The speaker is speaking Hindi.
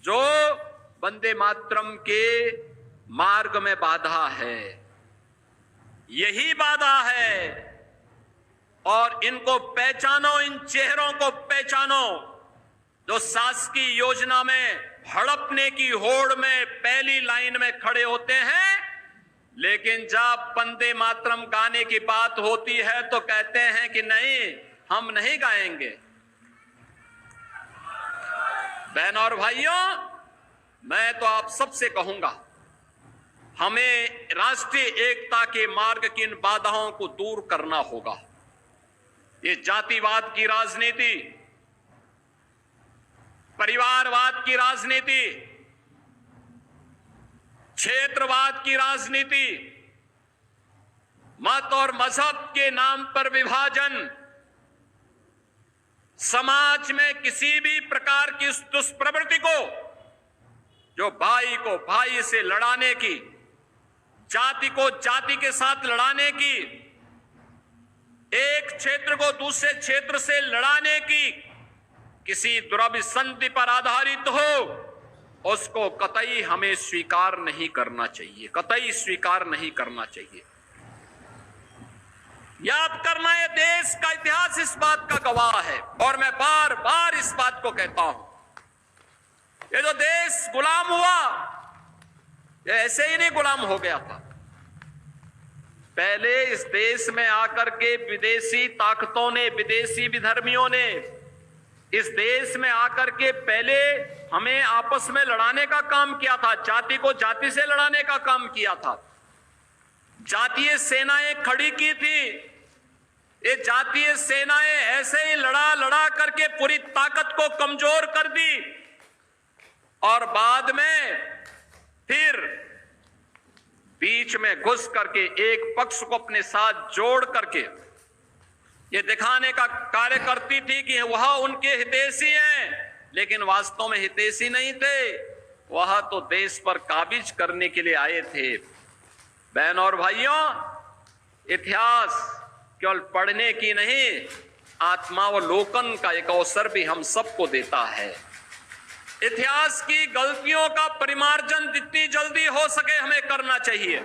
जो वंदे मातरम के मार्ग में बाधा है, यही बाधा है। और इनको पहचानो, इन चेहरों को पहचानो जो शासकीय योजना में हड़पने की होड़ में पहली लाइन में खड़े होते हैं, लेकिन जब वंदे मातरम गाने की बात होती है तो कहते हैं कि नहीं, हम नहीं गाएंगे। बहन और भाइयों, मैं तो आप सबसे कहूंगा, हमें राष्ट्रीय एकता के मार्ग की इन बाधाओं को दूर करना होगा। ये जातिवाद की राजनीति, परिवारवाद की राजनीति, क्षेत्रवाद की राजनीति, मत और मजहब के नाम पर विभाजन, समाज में किसी भी प्रकार की उस दुष्प्रवृत्ति को जो भाई को भाई से लड़ाने की, जाति को जाति के साथ लड़ाने की, एक क्षेत्र को दूसरे क्षेत्र से लड़ाने की, किसी दुराभिसंधि पर आधारित हो, उसको कतई हमें स्वीकार नहीं करना चाहिए, कतई स्वीकार नहीं करना चाहिए। याद करना, ये देश का इतिहास इस बात का गवाह है और मैं बार बार इस बात को कहता हूं, ये जो देश गुलाम हुआ, ये ऐसे ही नहीं गुलाम हो गया था। पहले इस देश में आकर के विदेशी ताकतों ने, विदेशी विधर्मियों ने इस देश में आकर के पहले हमें आपस में लड़ाने का काम किया था, जाति को जाति से लड़ाने का काम किया था, जातीय सेनाएं खड़ी की थी। ये जातीय सेनाएं ऐसे ही लड़ा लड़ा करके पूरी ताकत को कमजोर कर दी और बाद में फिर बीच में घुस करके एक पक्ष को अपने साथ जोड़ करके ये दिखाने का कार्य करती थी कि वह उनके हितैषी हैं, लेकिन वास्तव में हितैषी नहीं थे, वह तो देश पर काबिज करने के लिए आए थे। बहन और भाइयों, इतिहास केवल पढ़ने की नहीं, आत्मावलोकन का एक अवसर भी हम सबको देता है। इतिहास की गलतियों का परिमार्जन जितनी जल्दी हो सके हमें करना चाहिए।